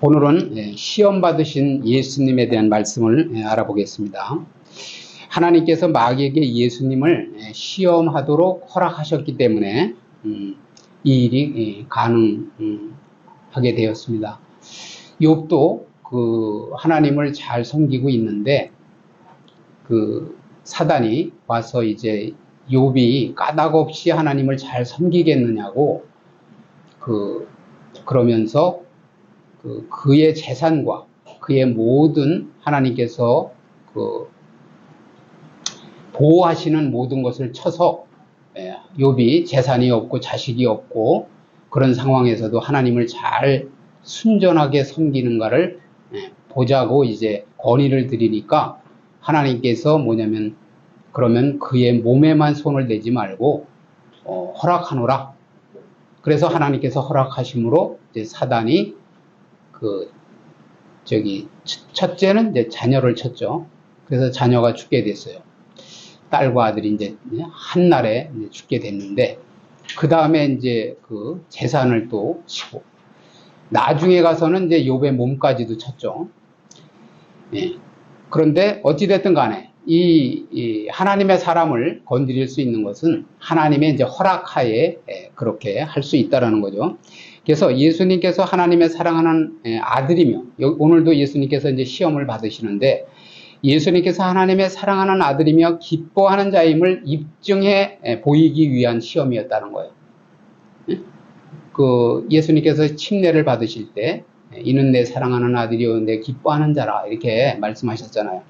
오늘은 시험 받으신 예수님에 대한 말씀을 알아보겠습니다. 하나님께서 마귀에게 예수님을 시험하도록 허락하셨기 때문에 이 일이 가능하게 되었습니다. 욥도 하나님을 잘 섬기고 있는데 사단이 와서 이제 욥이 까닭없이 하나님을 잘 섬기겠느냐고 그러면서 그의 재산과 그의 모든 하나님께서 보호하시는 모든 것을 쳐서 욥이 재산이 없고 자식이 없고 그런 상황에서도 하나님을 잘 순전하게 섬기는가를 보자고 이제 건의를 드리니까 하나님께서 뭐냐면 그러면 그의 몸에만 손을 대지 말고 허락하노라. 그래서 하나님께서 허락하심으로 이제 사단이 첫째는 이제 자녀를 쳤죠. 그래서 자녀가 죽게 됐어요. 딸과 아들이 이제 한날에 죽게 됐는데, 그 다음에 이제 재산을 또 치고, 나중에 가서는 이제 욥의 몸까지도 쳤죠. 그런데 어찌됐든 간에, 이 하나님의 사람을 건드릴 수 있는 것은 하나님의 이제 허락하에 그렇게 할 수 있다라는 거죠. 그래서 예수님께서 하나님의 사랑하는 아들이며, 오늘도 예수님께서 이제 시험을 받으시는데, 예수님께서 하나님의 사랑하는 아들이며 기뻐하는 자임을 입증해 보이기 위한 시험이었다는 거예요. 예수님께서 침례를 받으실 때, 이는 내 사랑하는 아들이요, 내 기뻐하는 자라, 이렇게 말씀하셨잖아요.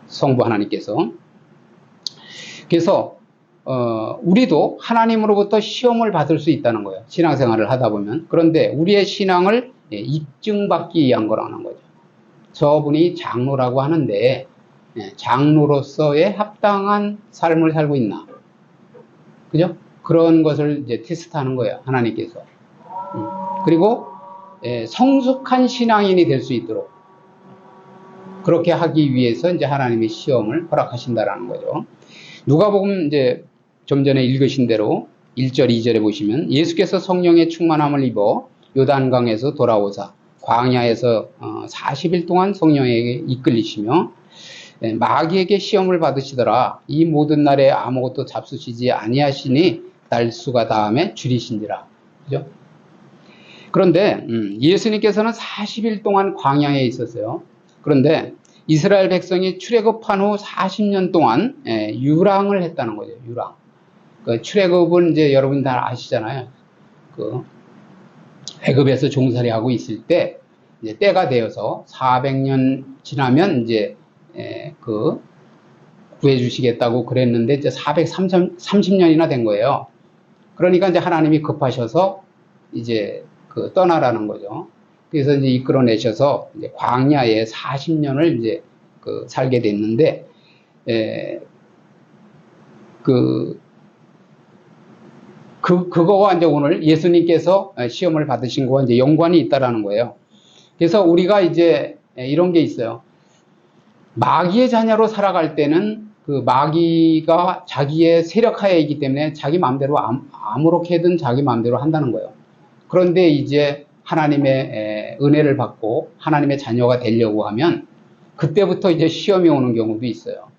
성부 하나님께서. 그래서, 우리도 하나님으로부터 시험을 받을 수 있다는 거예요. 신앙생활을 하다 보면. 그런데 우리의 신앙을 입증받기 위한 거라는 거죠. 저분이 장로라고 하는데, 장로로서의 합당한 삶을 살고 있나. 그죠? 그런 것을 이제 테스트하는 거예요. 하나님께서. 그리고, 성숙한 신앙인이 될 수 있도록. 그렇게 하기 위해서 이제 하나님의 시험을 허락하신다라는 거죠. 누가복음 이제 좀 전에 읽으신 대로 1절, 2절에 보시면 예수께서 성령의 충만함을 입어 요단강에서 돌아오사 광야에서 40일 동안 성령에게 이끌리시며 마귀에게 시험을 받으시더라. 이 모든 날에 아무것도 잡수시지 아니하시니 날수가 다음에 줄이신지라. 그죠? 그런데 예수님께서는 40일 동안 광야에 있었어요. 그런데 이스라엘 백성이 출애굽한 후 40년 동안 유랑을 했다는 거죠. 유랑. 출애굽은 이제 여러분 다 아시잖아요. 애굽에서 종살이 하고 있을 때 이제 때가 되어서 400년 지나면 이제 구해 주시겠다고 그랬는데 이제 430년이나 된 거예요. 그러니까 이제 하나님이 급하셔서 이제 떠나라는 거죠. 그래서 이제 이끌어내셔서 이제 광야에 40년을 이제 살게 됐는데, 그거와 이제 오늘 예수님께서 시험을 받으신 거와 이제 연관이 있다라는 거예요. 그래서 우리가 이제 이런 게 있어요. 마귀의 자녀로 살아갈 때는 마귀가 자기의 세력하에 있기 때문에 자기 마음대로 아무렇게든 자기 마음대로 한다는 거예요. 그런데 이제 하나님의 은혜를 받고 하나님의 자녀가 되려고 하면 그때부터 이제 시험이 오는 경우도 있어요.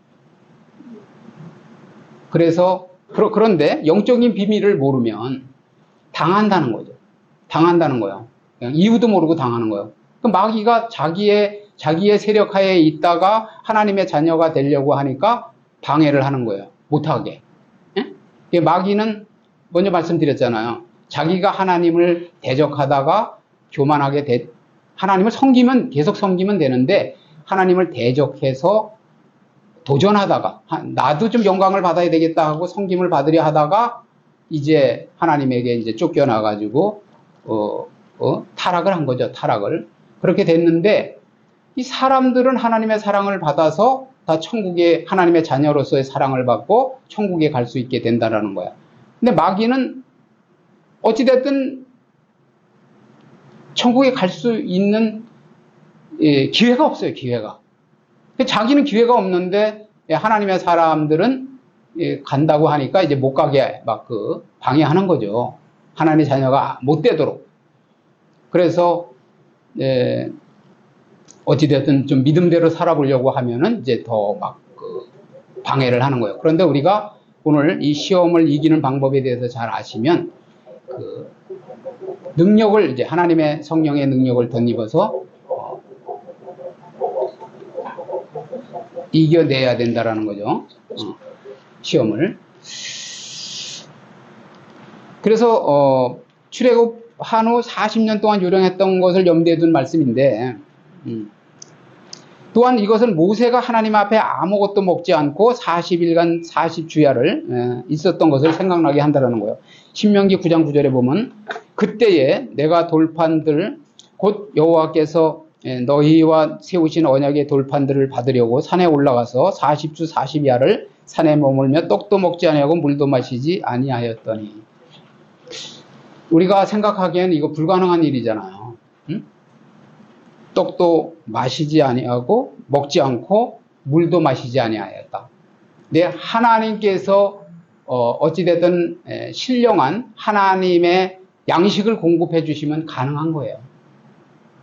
그런데 영적인 비밀을 모르면 당한다는 거죠. 당한다는 거예요. 그냥 이유도 모르고 당하는 거예요. 마귀가 자기의 세력하에 있다가 하나님의 자녀가 되려고 하니까 방해를 하는 거예요. 못하게. 마귀는 먼저 말씀드렸잖아요. 자기가 하나님을 대적하다가 교만하게 하나님을 계속 섬기면 되는데 하나님을 대적해서 도전하다가 나도 좀 영광을 받아야 되겠다 하고 섬김을 받으려 하다가 이제 하나님에게 이제 쫓겨나가지고 타락을 한 거죠. 타락을. 그렇게 됐는데 이 사람들은 하나님의 사랑을 받아서 다 하나님의 자녀로서의 사랑을 받고 천국에 갈 수 있게 된다라는 거야. 근데 마귀는 어찌됐든 천국에 갈 수 있는 기회가 없어요. 기회가. 자기는 기회가 없는데 하나님의 사람들은 간다고 하니까 이제 못 가게 방해하는 거죠. 하나님의 자녀가 못 되도록. 그래서 어찌됐든 좀 믿음대로 살아보려고 하면은 이제 더 막 방해를 하는 거예요. 그런데 우리가 오늘 이 시험을 이기는 방법에 대해서 잘 아시면 그 능력을 이제 하나님의 성령의 능력을 덧입어서 이겨내야 된다라는 거죠. 시험을. 그래서 출애굽한 후 40년 동안 요령했던 것을 염두에 둔 말씀인데 또한 이것은 모세가 하나님 앞에 아무것도 먹지 않고 40일간 40주야를 있었던 것을 생각나게 한다는 거예요. 신명기 9장 9절에 보면 그때에 내가 돌판들 곧 여호와께서 너희와 세우신 언약의 돌판들을 받으려고 산에 올라가서 40주 40야를 산에 머물며 떡도 먹지 아니하고 물도 마시지 아니하였더니 우리가 생각하기엔 이거 불가능한 일이잖아요. 떡도 마시지 아니하고 먹지 않고 물도 마시지 아니하였다. 근데 하나님께서 어찌됐든 신령한 하나님의 양식을 공급해 주시면 가능한 거예요.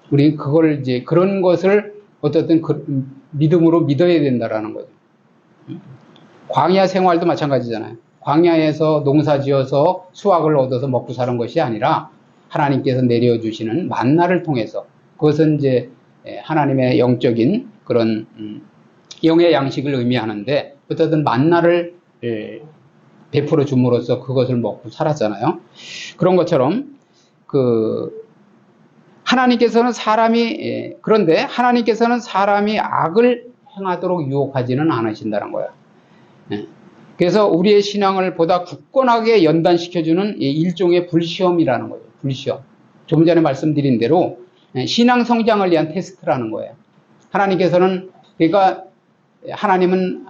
우리 그걸 이제 그런 것을 어쨌든 믿음으로 믿어야 된다라는 거죠. 광야 생활도 마찬가지잖아요. 광야에서 농사 지어서 수확을 얻어서 먹고 사는 것이 아니라 하나님께서 내려주시는 만나를 통해서 그것은 이제 하나님의 영적인 그런 영의 양식을 의미하는데 어쨌든 만나를 베풀어 줌으로써 그것을 먹고 살았잖아요. 그런 것처럼 하나님께서는 그런데 하나님께서는 사람이 악을 행하도록 유혹하지는 않으신다는 거예요. 그래서 우리의 신앙을 보다 굳건하게 연단시켜주는 일종의 불시험이라는 거예요. 불시험. 좀 전에 말씀드린 대로 신앙 성장을 위한 테스트라는 거예요. 그러니까 하나님은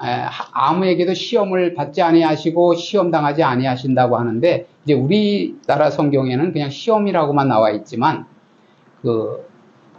아무에게도 시험을 받지 아니하시고 시험 당하지 아니하신다고 하는데 이제 우리나라 성경에는 그냥 시험이라고만 나와 있지만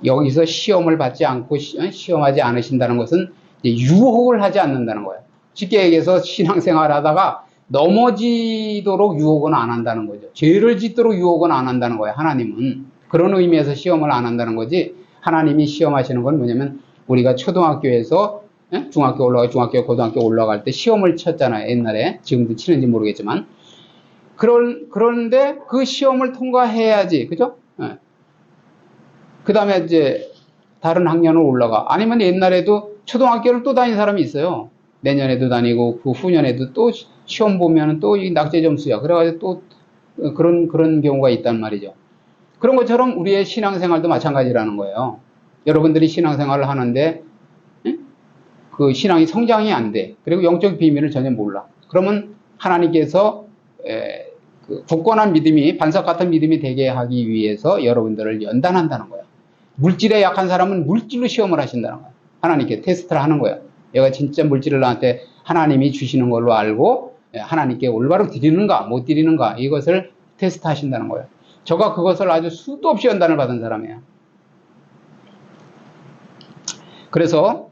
여기서 시험을 받지 않고 시험하지 않으신다는 것은 이제 유혹을 하지 않는다는 거예요. 쉽게 얘기해서 신앙생활 하다가 넘어지도록 유혹은 안 한다는 거죠. 죄를 짓도록 유혹은 안 한다는 거예요. 하나님은. 그런 의미에서 시험을 안 한다는 거지 하나님이 시험하시는 건 뭐냐면 우리가 초등학교에서 중학교 올라가고 중학교 고등학교 올라갈 때 시험을 쳤잖아요. 옛날에. 지금도 치는지 모르겠지만 그런데 그 시험을 통과해야지. 그죠? 그 다음에 이제 다른 학년을 올라가. 아니면 옛날에도 초등학교를 또 다닌 사람이 있어요. 내년에도 다니고 그 후년에도 또 시험 보면 또 낙제 점수야. 그래가지고 또 그런 경우가 있단 말이죠. 그런 것처럼 우리의 신앙생활도 마찬가지라는 거예요. 여러분들이 신앙생활을 하는데 그 신앙이 성장이 안 돼. 그리고 영적 비밀을 전혀 몰라. 그러면 하나님께서 굳건한 믿음이 반석 같은 믿음이 되게 하기 위해서 여러분들을 연단한다는 거예요. 물질에 약한 사람은 물질로 시험을 하신다는 거예요. 하나님께 테스트를 하는 거예요. 얘가 진짜 물질을 나한테 하나님이 주시는 걸로 알고 하나님께 올바로 드리는가 못 드리는가 이것을 테스트 하신다는 거예요. 저가 그것을 아주 수도 없이 연단을 받은 사람이에요. 그래서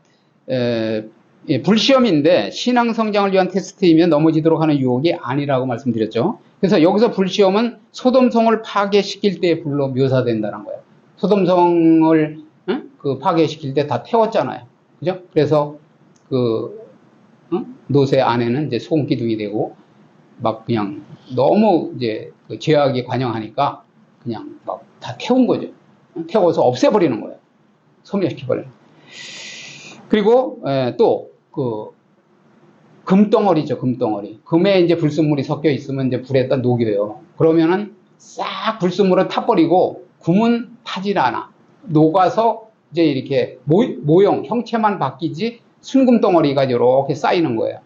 불시험인데 신앙 성장을 위한 테스트이면 넘어지도록 하는 유혹이 아니라고 말씀드렸죠. 그래서 여기서 불시험은 소돔성을 파괴시킬 때의 불로 묘사된다는 거예요. 소돔성을 파괴시킬 때 다 태웠잖아요. 그죠? 그래서 노새 안에는 이제 소금 기둥이 되고 막 그냥 너무 이제 죄악에 관영하니까 그냥 막 다 태운 거죠. 태워서 없애버리는 거예요. 소멸시켜버리는 거예요. 그리고 또 금덩어리죠. 금덩어리. 금에 이제 불순물이 섞여 있으면 이제 불에다 녹여요. 그러면은 싹 불순물은 타버리고 금은 타질 않아. 녹아서 이제 이렇게 모형, 형체만 바뀌지 순금덩어리가 이렇게 쌓이는 거예요.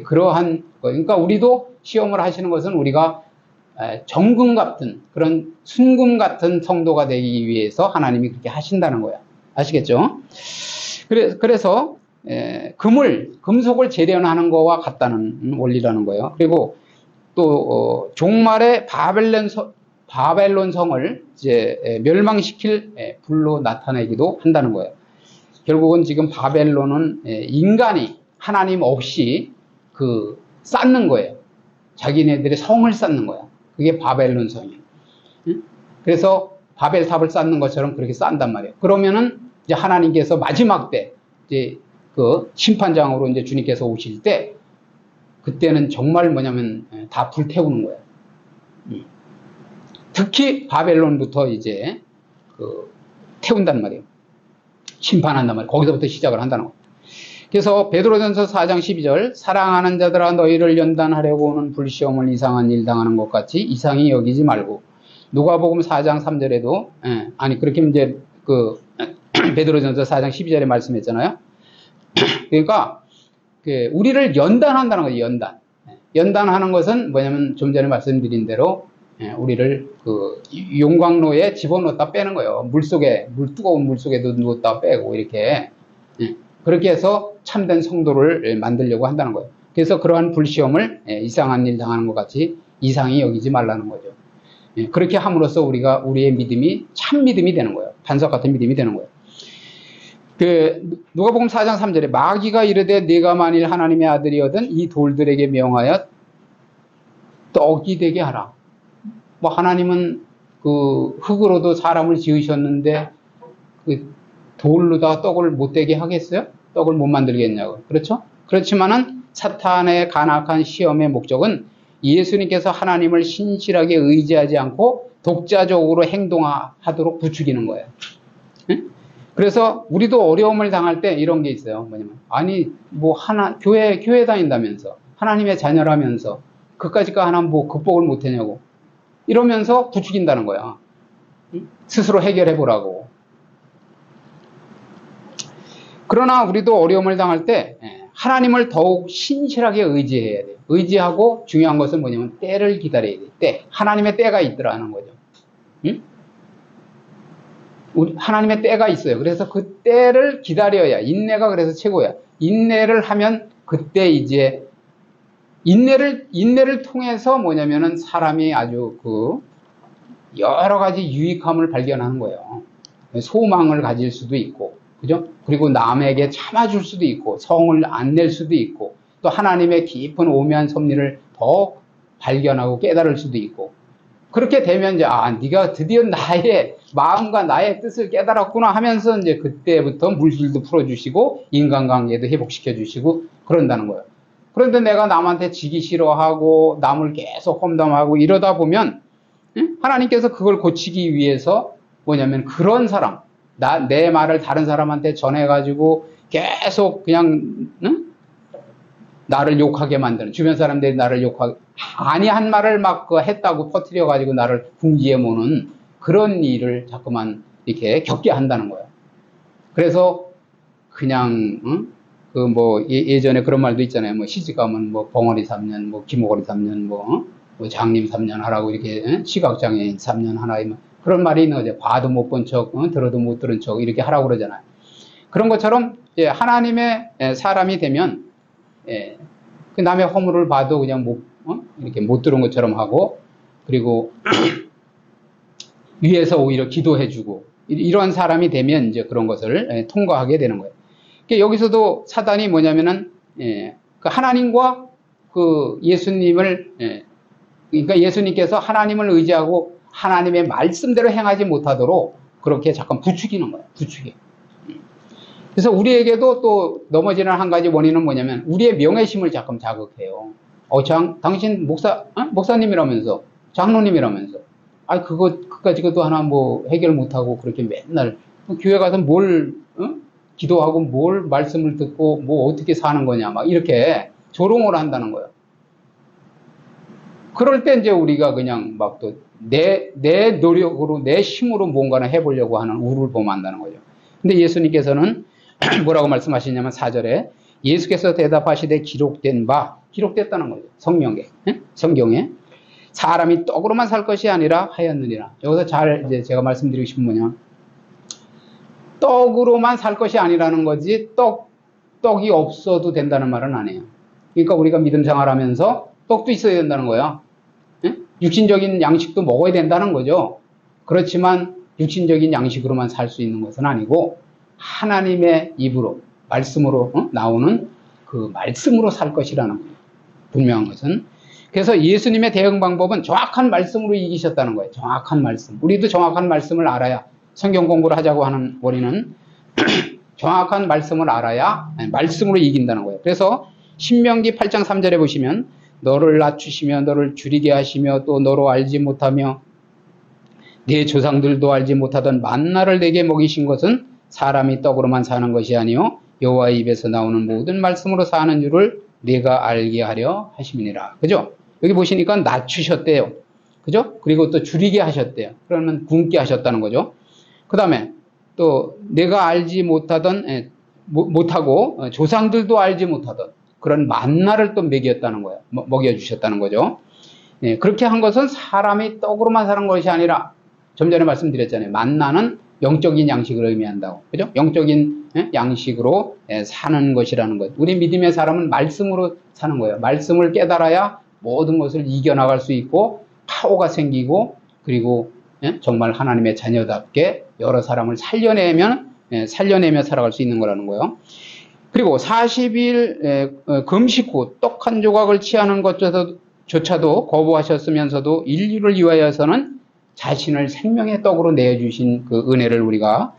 그러한 거. 그러니까 우리도 시험을 하시는 것은 우리가 정금 같은 그런 순금 같은 성도가 되기 위해서 하나님이 그렇게 하신다는 거예요. 아시겠죠? 그래서 금속을 재련하는 거와 같다는 원리라는 거예요. 그리고 또 종말에 바벨론 성을 이제 멸망시킬 불로 나타내기도 한다는 거예요. 결국은 지금 바벨론은 인간이 하나님 없이 쌓는 거예요. 자기네들의 성을 쌓는 거예요. 그게 바벨론 성이에요. 그래서 바벨탑을 쌓는 것처럼 그렇게 쌓는단 말이에요. 그러면은 이제 하나님께서 마지막 때 이제 그 심판장으로 이제 주님께서 오실 때 그때는 정말 뭐냐면 다 불태우는 거예요. 특히 바벨론부터 이제 그 태운단 말이에요. 심판한단 말이에요. 거기서부터 시작을 한다는 거예요. 그래서 베드로전서 4장 12절 사랑하는 자들아 너희를 연단하려고 오는 불시험을 이상한 일 당하는 것 같이 이상히 여기지 말고 누가복음 4장 3절에도 아니 그렇게 이제 그 베드로전서 4장 12절에 말씀했잖아요. 그러니까 우리를 연단한다는 거예요. 연단하는 것은 뭐냐면 좀 전에 말씀드린 대로 우리를 그 용광로에 집어넣었다 빼는 거예요. 뜨거운 물 속에 넣었다 빼고 이렇게 그렇게 해서 참된 성도를 만들려고 한다는 거예요. 그래서 그러한 불시험을 이상한 일 당하는 것 같이 이상히 여기지 말라는 거죠. 그렇게 함으로써 우리의 믿음이 참 믿음이 되는 거예요. 반석 같은 믿음이 되는 거예요. 누가복음 4장 3절에 마귀가 이르되 네가 만일 하나님의 아들이거든 이 돌들에게 명하여 떡이 되게 하라. 뭐 하나님은 그 흙으로도 사람을 지으셨는데 그 돌로다 떡을 못 되게 하겠어요? 떡을 못 만들겠냐고. 그렇죠? 그렇지만은 사탄의 간악한 시험의 목적은 예수님께서 하나님을 신실하게 의지하지 않고 독자적으로 행동하도록 부추기는 거예요. 그래서 우리도 어려움을 당할 때 이런 게 있어요. 뭐냐면 아니 뭐 교회 다닌다면서 하나님의 자녀라면서 그까짓거 하나 뭐 극복을 못 했냐고 이러면서 부추긴다는 거야. 스스로 해결해 보라고. 그러나 우리도 어려움을 당할 때 하나님을 더욱 신실하게 의지해야 돼요. 의지하고 중요한 것은 뭐냐면 때를 기다려야 돼요. 때. 하나님의 때가 있더라는 거죠. 응? 하나님의 때가 있어요. 그래서 그 때를 기다려야 인내가 그래서 최고야. 인내를 하면 그때 이제 인내를 통해서 뭐냐면은 사람이 아주 그 여러 가지 유익함을 발견하는 거예요. 소망을 가질 수도 있고, 그죠? 그리고 남에게 참아줄 수도 있고, 성을 안 낼 수도 있고, 또 하나님의 깊은 오묘한 섭리를 더 발견하고 깨달을 수도 있고, 그렇게 되면 이제 네가 드디어 나의 마음과 나의 뜻을 깨달았구나 하면서 이제 그때부터 물질도 풀어주시고 인간관계도 회복시켜 주시고 그런다는 거예요. 그런데 내가 남한테 지기 싫어하고 남을 계속 험담하고 이러다 보면 하나님께서 그걸 고치기 위해서 뭐냐면 그런 사람, 내 말을 다른 사람한테 전해가지고 계속 그냥 나를 욕하게 만드는, 주변 사람들이 나를 욕하게, 아니한 말을 막 했다고 퍼뜨려가지고 나를 궁지에 모는 그런 일을 자꾸만 이렇게 겪게 한다는 거예요. 그래서 그냥 그 뭐 예전에 그런 말도 있잖아요. 뭐 시집가면 뭐 벙어리 3년, 뭐 기모거리 3년, 뭐 장님 3년 하라고 이렇게 시각장애인 3년 하나 그런 말이 있는 거죠. 봐도 못 본 척, 들어도 못 들은 척 이렇게 하라고 그러잖아요. 그런 것처럼 하나님의 사람이 되면 그 남의 허물을 봐도 그냥 이렇게 못 들은 것처럼 하고, 그리고 위에서 오히려 기도해주고 이런 사람이 되면 이제 그런 것을 통과하게 되는 거예요. 그러니까 여기서도 사단이 뭐냐면은 그 하나님과 그 예수님을 그러니까 예수님께서 하나님을 의지하고 하나님의 말씀대로 행하지 못하도록 그렇게 잠깐 부추기는 거예요. 부추기. 그래서 우리에게도 또 넘어지는 한 가지 원인은 뭐냐면 우리의 명예심을 자꾸 자극해요. 당신 목사님이라면서 장로님이라면서 그까지 것도 하나 뭐 해결 못하고 그렇게 맨날 교회 가서 뭘 기도하고 뭘 말씀을 듣고 뭐 어떻게 사는 거냐 막 이렇게 조롱을 한다는 거예요. 그럴 때 이제 우리가 그냥 막 또 내 노력으로 내 힘으로 뭔가를 해보려고 하는 우를 범한다는 거죠. 근데 예수님께서는 뭐라고 말씀하시냐면 4절에 예수께서 대답하시되 기록됐다는 거죠. 성경에 사람이 떡으로만 살 것이 아니라 하였느니라. 여기서 이제 제가 말씀드리고 싶은 뭐냐, 떡으로만 살 것이 아니라는 거지 떡이 없어도 된다는 말은 아니에요. 그러니까 우리가 믿음 생활하면서 떡도 있어야 된다는 거야. 육신적인 양식도 먹어야 된다는 거죠. 그렇지만 육신적인 양식으로만 살 수 있는 것은 아니고 하나님의 입으로 말씀으로 나오는 그 말씀으로 살 것이라는 거예요. 분명한 것은. 그래서 예수님의 대응 방법은 정확한 말씀으로 이기셨다는 거예요. 정확한 말씀. 우리도 정확한 말씀을 알아야, 성경 공부를 하자고 하는 원인은 정확한 말씀을 알아야 말씀으로 이긴다는 거예요. 그래서 신명기 8장 3절에 보시면 너를 낮추시며 너를 줄이게 하시며 또 너로 알지 못하며 네 조상들도 알지 못하던 만나를 내게 먹이신 것은 사람이 떡으로만 사는 것이 아니요 여호와의 입에서 나오는 모든 말씀으로 사는 줄을 내가 알게 하려 하심이니라. 그죠? 여기 보시니까 낮추셨대요. 그죠? 그리고 또 줄이게 하셨대요. 그러면 굶게 하셨다는 거죠. 그 다음에 또 내가 알지 못하고 조상들도 알지 못하던 그런 만나를 또 먹였다는 거예요. 먹여주셨다는 거죠. 예, 그렇게 한 것은 사람이 떡으로만 사는 것이 아니라 좀 전에 말씀드렸잖아요. 만나는 영적인 양식을 의미한다고. 그죠? 영적인 양식으로 사는 것이라는 것. 우리 믿음의 사람은 말씀으로 사는 거예요. 말씀을 깨달아야 모든 것을 이겨나갈 수 있고 파워가 생기고 그리고 정말 하나님의 자녀답게 여러 사람을 살려내며 살아갈 수 있는 거라는 거예요. 그리고 40일 금식 후 떡 한 조각을 취하는 것조차도 거부하셨으면서도 인류를 위하여서는 자신을 생명의 떡으로 내어주신 그 은혜를 우리가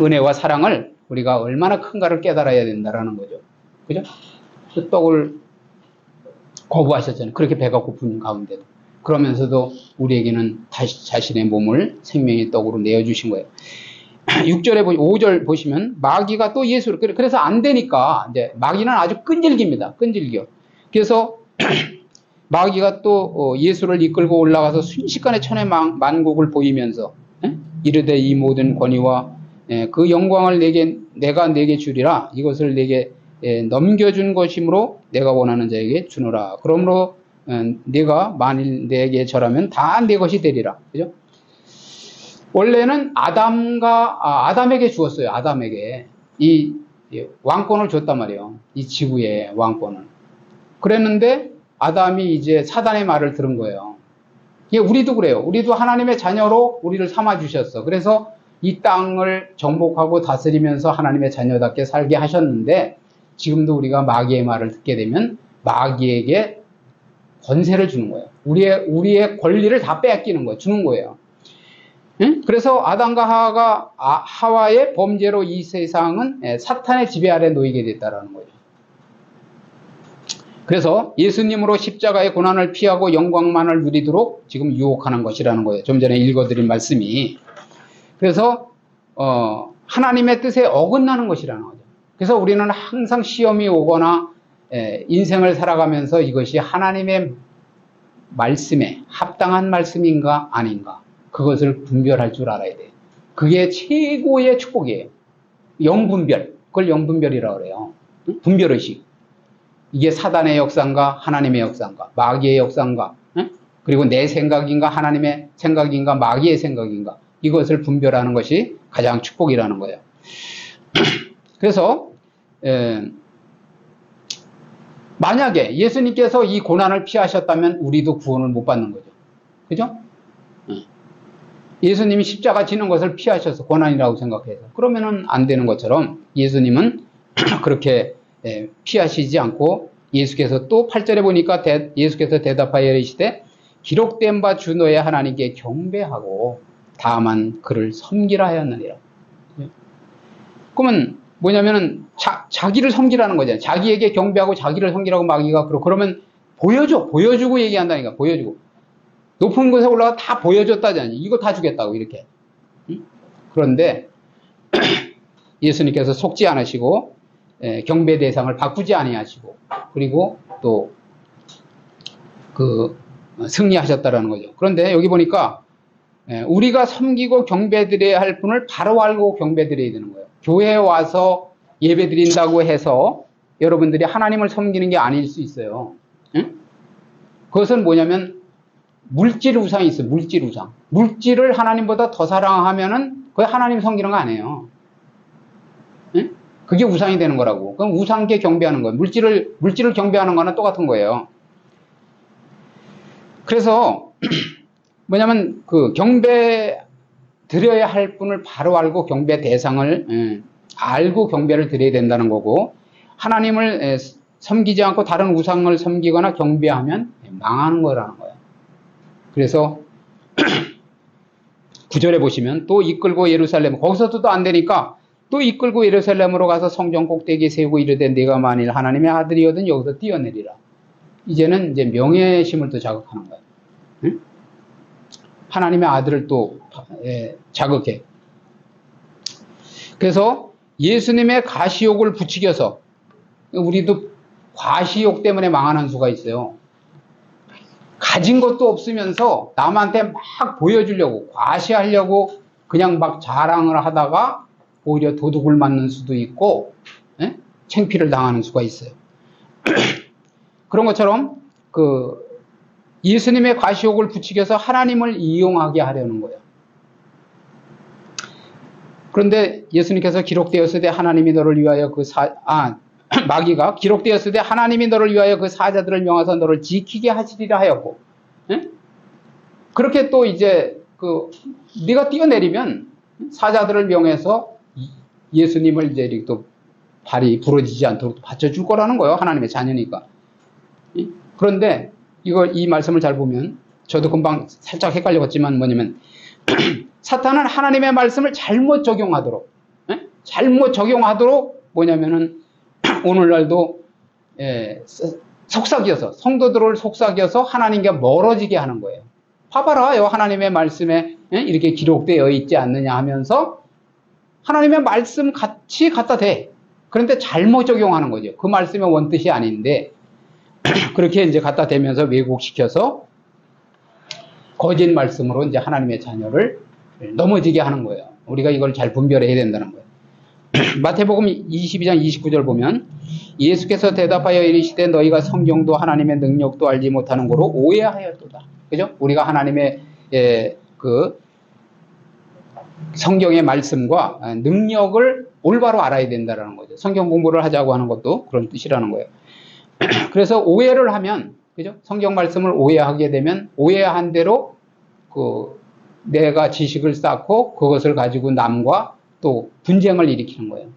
은혜와 사랑을 우리가 얼마나 큰가를 깨달아야 된다라는 거죠. 그죠? 그 떡을 거부하셨잖아요. 그렇게 배가 고픈 가운데도. 그러면서도 우리에게는 다시 자신의 몸을 생명의 떡으로 내어주신 거예요. 5절 보시면 마귀가 또 예수를, 그래서 안 되니까 이제 마귀는 아주 끈질깁니다. 끈질겨. 그래서 마귀가 또 예수를 이끌고 올라가서 순식간에 천의 만국을 보이면서 이르되 이 모든 권위와 그 영광을 내가 내게 주리라. 이것을 내게 넘겨준 것이므로 내가 원하는 자에게 주노라. 그러므로 네가 만일 내게 절하면 다 내 것이 되리라. 그죠? 원래는 아담에게 주었어요. 아담에게 이 왕권을 줬단 말이에요. 이 지구의 왕권을. 그랬는데 아담이 이제 사단의 말을 들은 거예요. 이게 우리도 그래요. 우리도 하나님의 자녀로 우리를 삼아 주셨어. 그래서 이 땅을 정복하고 다스리면서 하나님의 자녀답게 살게 하셨는데 지금도 우리가 마귀의 말을 듣게 되면 마귀에게 권세를 주는 거예요. 우리의 권리를 다 뺏기는 거예요. 주는 거예요. 응? 그래서 아담과 하와의 범죄로 이 세상은 사탄의 지배 아래 놓이게 됐다라는 거죠. 그래서 예수님으로 십자가의 고난을 피하고 영광만을 누리도록 지금 유혹하는 것이라는 거예요. 좀 전에 읽어드린 말씀이. 그래서 하나님의 뜻에 어긋나는 것이라는 거죠. 그래서 우리는 항상 시험이 오거나 인생을 살아가면서 이것이 하나님의 말씀에 합당한 말씀인가 아닌가 그것을 분별할 줄 알아야 돼요. 그게 최고의 축복이에요. 영분별, 그걸 영분별이라고 그래요. 분별의식. 이게 사단의 역사인가 하나님의 역사인가 마귀의 역사인가 그리고 내 생각인가 하나님의 생각인가 마귀의 생각인가 이것을 분별하는 것이 가장 축복이라는 거예요. 그래서 만약에 예수님께서 이 고난을 피하셨다면 우리도 구원을 못 받는 거죠. 그죠? 예수님이 십자가 지는 것을 피하셔서 고난이라고 생각해서 그러면은 안 되는 것처럼 예수님은 그렇게 피하시지 않고 예수께서 또 8절에 보니까 예수께서 대답하여 이르시되 기록된 바 주 너의 하나님께 경배하고 다만 그를 섬기라 하였느니라. 그러면 뭐냐면은 자기를 섬기라는 거잖아요. 자기에게 경배하고 자기를 섬기라고 마귀가 그러면 보여주고 얘기한다니까. 보여주고 높은 곳에 올라가 다 보여줬다잖아요. 이거 다 주겠다고 이렇게. 그런데 예수님께서 속지 않으시고 경배 대상을 바꾸지 아니하시고 그리고 또 승리하셨다라는 거죠. 그런데 여기 보니까 우리가 섬기고 경배드려야 할 분을 바로 알고 경배드려야 되는 거예요. 교회에 와서 예배 드린다고 해서 여러분들이 하나님을 섬기는 게 아닐 수 있어요. 응? 그것은 뭐냐면 물질 우상이 있어요. 물질 우상. 물질을 하나님보다 더 사랑하면은 그게 하나님 섬기는 거 아니에요. 응? 그게 우상이 되는 거라고. 그럼 우상께 경배하는 거예요. 물질을 경배하는 거나 똑같은 거예요. 그래서 뭐냐면 경배 드려야 할 분을 바로 알고 경배 대상을 알고 경배를 드려야 된다는 거고 하나님을 섬기지 않고 다른 우상을 섬기거나 경배하면 망하는 거라는 거예요. 그래서 9절에 보시면 또 이끌고 예루살렘, 거기서도 또 안 되니까 또 이끌고 예루살렘으로 가서 성전 꼭대기에 세우고 이르되 내가 만일 하나님의 아들이거든 여기서 뛰어내리라. 이제는 이제 명예심을 또 자극하는 거예요. 응? 하나님의 아들을 또 자극해. 그래서 예수님의 가시욕을 부추겨서, 우리도 과시욕 때문에 망하는 수가 있어요. 가진 것도 없으면서 남한테 막 보여주려고, 과시하려고 그냥 막 자랑을 하다가 오히려 도둑을 맞는 수도 있고, 창피를 당하는 수가 있어요. 그런 것처럼 예수님의 과시욕을 부추겨서 하나님을 이용하게 하려는 거예요. 그런데 예수님께서 기록되었을 때 하나님이 너를 위하여 마귀가 기록되었을 때 하나님이 너를 위하여 그 사자들을 명하사 너를 지키게 하시리라 하였고, 그렇게 또 이제 네가 뛰어내리면 사자들을 명해서 예수님을 이제 이렇게 또 발이 부러지지 않도록 받쳐줄 거라는 거예요. 하나님의 자녀니까. 그런데 이 말씀을 잘 보면, 저도 금방 살짝 헷갈렸지만 뭐냐면, 사탄은 하나님의 말씀을 잘못 적용하도록 뭐냐면은 오늘날도 속삭여서, 성도들을 속삭여서 하나님과 멀어지게 하는 거예요. 봐봐라, 하나님의 말씀에 이렇게 기록되어 있지 않느냐 하면서 하나님의 말씀 같이 갖다 대. 그런데 잘못 적용하는 거죠. 그 말씀의 원뜻이 아닌데 그렇게 이제 갖다 대면서 왜곡시켜서 거짓 말씀으로 이제 하나님의 자녀를 넘어지게 하는 거예요. 우리가 이걸 잘 분별해야 된다는 거예요. 마태복음 22장 29절 보면 예수께서 대답하여 이르시되 너희가 성경도 하나님의 능력도 알지 못하는 거로 오해하였도다. 그죠? 우리가 하나님의 성경의 말씀과 능력을 올바로 알아야 된다는 거죠. 성경 공부를 하자고 하는 것도 그런 뜻이라는 거예요. 그래서 오해를 하면, 그죠? 성경 말씀을 오해하게 되면 오해한 대로 내가 지식을 쌓고 그것을 가지고 남과 또 분쟁을 일으키는 거예요.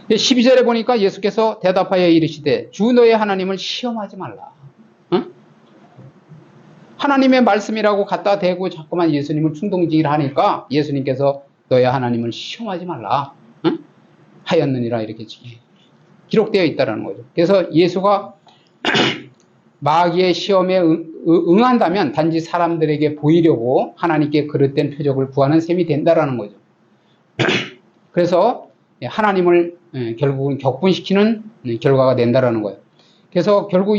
12절에 보니까 예수께서 대답하여 이르시되 주 너의 하나님을 시험하지 말라. 응? 하나님의 말씀이라고 갖다 대고 자꾸만 예수님을 충동질을 하니까 예수님께서 너의 하나님을 시험하지 말라. 응? 하였느니라 이렇게 기록되어 있다는 거죠. 그래서 예수가 마귀의 시험에 응한다면 단지 사람들에게 보이려고 하나님께 그릇된 표적을 구하는 셈이 된다라는 거죠. 그래서 하나님을 결국은 격분시키는 결과가 된다라는 거예요. 그래서 결국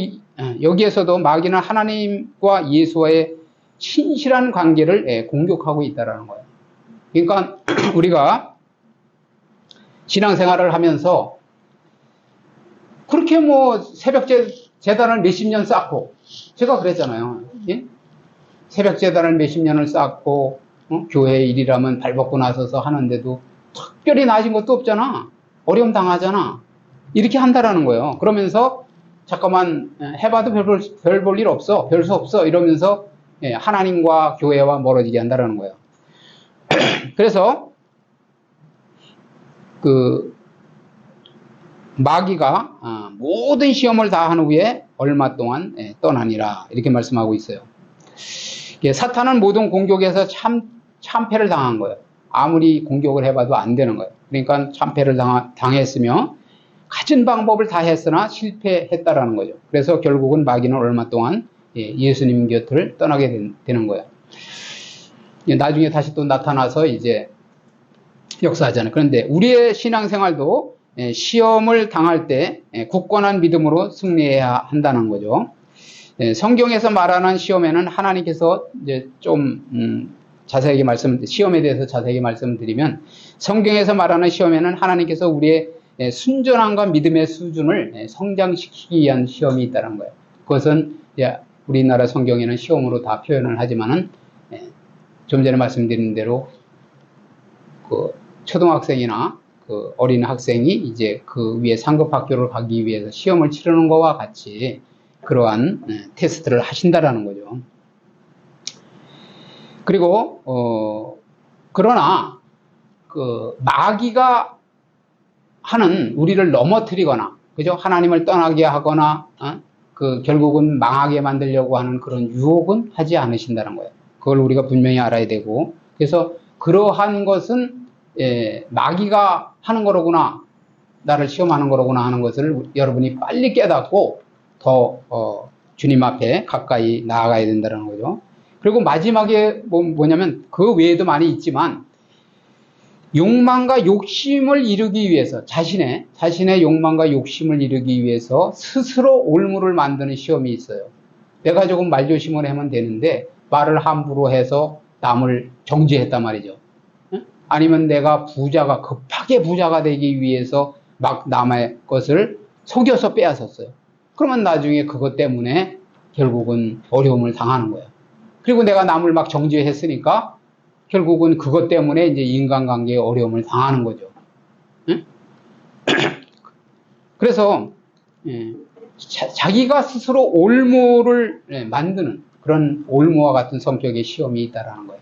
여기에서도 마귀는 하나님과 예수와의 신실한 관계를 공격하고 있다라는 거예요. 그러니까 우리가 신앙생활을 하면서 그렇게 새벽 재단을 몇십 년 쌓고, 제가 그랬잖아요. 예? 새벽 재단을 몇십 년을 쌓고 교회 일이라면 발벗고 나서서 하는데도 특별히 나아진 것도 없잖아. 어려움 당하잖아. 이렇게 한다라는 거예요. 그러면서 잠깐만 해봐도 별 볼 일 없어, 별 수 없어 이러면서 하나님과 교회와 멀어지게 한다라는 거예요. 그래서 마귀가 모든 시험을 다 한 후에 얼마 동안 떠나니라 이렇게 말씀하고 있어요. 사탄은 모든 공격에서 참패를 당한 거예요. 아무리 공격을 해봐도 안 되는 거예요. 그러니까 참패를 당했으며 갖은 방법을 다 했으나 실패했다라는 거죠. 그래서 결국은 마귀는 얼마 동안 예수님 곁을 떠나게 되는 거예요. 나중에 다시 또 나타나서 이제 역사하잖아요. 그런데 우리의 신앙생활도 시험을 당할 때 굳건한 믿음으로 승리해야 한다는 거죠. 성경에서 말하는 시험에는 하나님께서 이제 좀 자세하게 시험에 대해서 자세하게 말씀드리면, 성경에서 말하는 시험에는 하나님께서 우리의 순전함과 믿음의 수준을 성장시키기 위한 시험이 있다는 거예요. 그것은 우리나라 성경에는 시험으로 다 표현을 하지만은 좀 전에 말씀드린 대로 초등학생이나 어린 학생이 이제 그 위에 상급 학교를 가기 위해서 시험을 치르는 것과 같이 그러한 테스트를 하신다라는 거죠. 그리고 그러나 마귀가 하는 우리를 넘어뜨리거나, 그죠? 하나님을 떠나게 하거나, 결국은 망하게 만들려고 하는 그런 유혹은 하지 않으신다는 거예요. 그걸 우리가 분명히 알아야 되고, 그래서 그러한 것은 마귀가 하는 거로구나, 나를 시험하는 거로구나 하는 것을 여러분이 빨리 깨닫고 더 주님 앞에 가까이 나아가야 된다는 거죠. 그리고 마지막에 뭐냐면 그 외에도 많이 있지만 욕망과 욕심을 이루기 위해서 자신의 욕망과 욕심을 이루기 위해서 스스로 올무를 만드는 시험이 있어요. 내가 조금 말조심을 하면 되는데 말을 함부로 해서 남을 정죄했단 말이죠. 아니면 내가 급하게 부자가 되기 위해서 막 남의 것을 속여서 빼앗았어요. 그러면 나중에 그것 때문에 결국은 어려움을 당하는 거예요. 그리고 내가 남을 막 정죄했으니까 결국은 그것 때문에 이제 인간관계에 어려움을 당하는 거죠. 그래서 자기가 스스로 올무를 만드는 그런 올무와 같은 성격의 시험이 있다라는 거예요.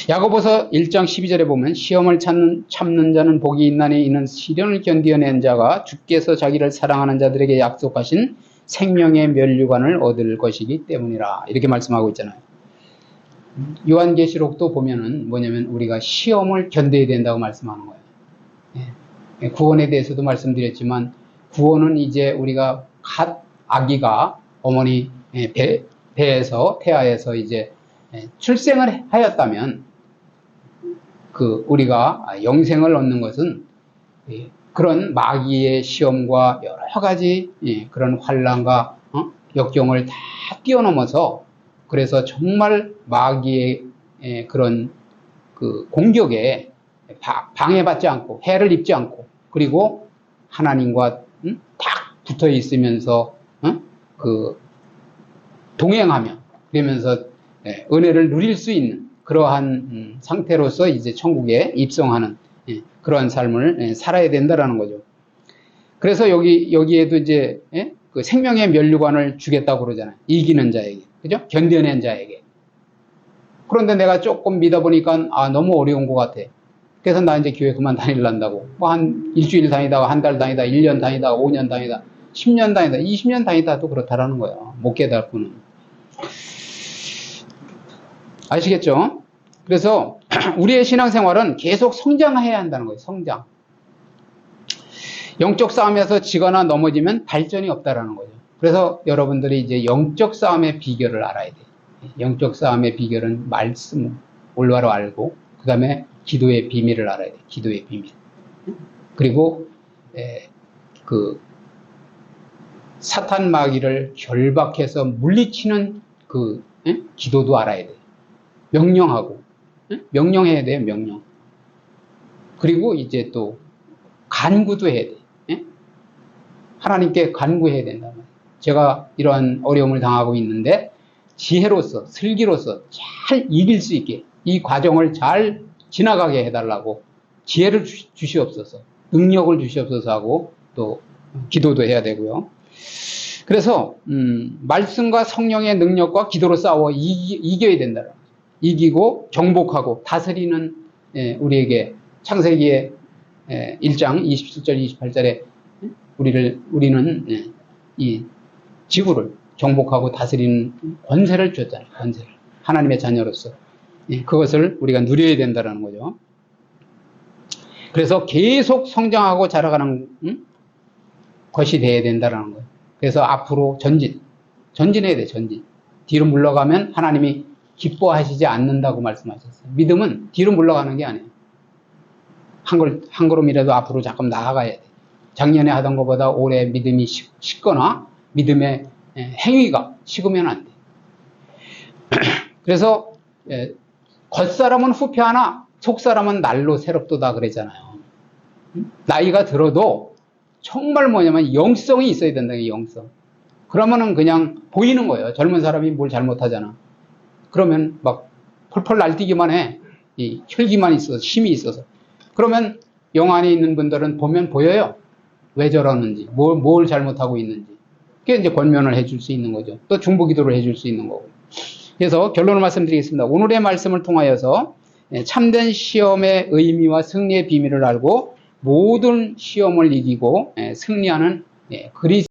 야고보서 1장 12절에 보면 시험을 참는 자는 복이 있나니 이는 시련을 견디어낸 자가 주께서 자기를 사랑하는 자들에게 약속하신 생명의 면류관을 얻을 것이기 때문이라 이렇게 말씀하고 있잖아요. 요한계시록도 보면은 뭐냐면 우리가 시험을 견뎌야 된다고 말씀하는 거예요. 구원에 대해서도 말씀드렸지만 구원은 이제 우리가 갓 아기가 어머니 배에서 태아에서 이제 출생을 하였다면 우리가 영생을 얻는 것은 그런 마귀의 시험과 여러 가지 그런 환난과 역경을 다 뛰어넘어서 그래서 정말 마귀의 그런 공격에 방해받지 않고 해를 입지 않고 그리고 하나님과 딱 붙어 있으면서 동행하며 그러면서 은혜를 누릴 수 있는 그러한 상태로서 이제 천국에 입성하는 그러한 삶을 살아야 된다라는 거죠. 그래서 여기에도 이제 그 생명의 면류관을 주겠다고 그러잖아요. 이기는 자에게, 그죠? 견뎌낸 자에게. 그런데 내가 조금 믿어보니까 너무 어려운 것 같아. 그래서 나 이제 교회 그만 다닐란다고. 뭐 한 일주일 다니다가 한 달 다니다가 1년 다니다가 5년 다니다 10년 다니다 20년 다니다도 그렇다라는 거예요. 못 깨닫고는. 아시겠죠? 그래서 우리의 신앙생활은 계속 성장해야 한다는 거예요. 성장. 영적 싸움에서 지거나 넘어지면 발전이 없다라는 거죠. 그래서 여러분들이 이제 영적 싸움의 비결을 알아야 돼요. 영적 싸움의 비결은 말씀 올바로 알고 그 다음에 기도의 비밀을 알아야 돼요. 기도의 비밀. 그리고 사탄 마귀를 결박해서 물리치는 기도도 알아야 돼요. 명령하고 명령해야 돼요. 명령. 그리고 이제 또 간구도 해야 돼요. 하나님께 간구해야 된다. 제가 이러한 어려움을 당하고 있는데 지혜로서 슬기로서 잘 이길 수 있게 이 과정을 잘 지나가게 해달라고 지혜를 주시옵소서, 능력을 주시옵소서 하고 또 기도도 해야 되고요. 그래서 말씀과 성령의 능력과 기도로 싸워 이겨야 된다. 이기고 정복하고 다스리는 우리에게 창세기의 1장 27절 28절에 우리는 이 지구를 정복하고 다스리는 권세를 줬잖아요. 권세를. 하나님의 자녀로서. 그것을 우리가 누려야 된다는 거죠. 그래서 계속 성장하고 자라가는 것이 돼야 된다는 거예요. 그래서 앞으로 전진해야 돼. 전진. 뒤로 물러가면 하나님이 기뻐하시지 않는다고 말씀하셨어요. 믿음은 뒤로 물러가는 게 아니에요. 한 걸음이라도 앞으로 잠깐 나아가야 돼. 작년에 하던 것보다 올해 믿음이 식거나 믿음의 행위가 식으면 안 돼. 그래서 겉사람은 후패하나 속사람은 날로 새롭도다 그랬잖아요. 나이가 들어도 정말 뭐냐면 영성이 있어야 된다. 영성. 그러면은 그냥 보이는 거예요. 젊은 사람이 뭘 잘못하잖아. 그러면 막 펄펄 날뛰기만 해. 이 혈기만 있어서 힘이 있어서. 그러면 영 안에 있는 분들은 보면 보여요. 왜 저러는지, 뭘 잘못하고 있는지. 그게 이제 권면을 해줄 수 있는 거죠. 또 중보기도를 해줄 수 있는 거고. 그래서 결론을 말씀드리겠습니다. 오늘의 말씀을 통하여서 참된 시험의 의미와 승리의 비밀을 알고 모든 시험을 이기고 승리하는 그리스도의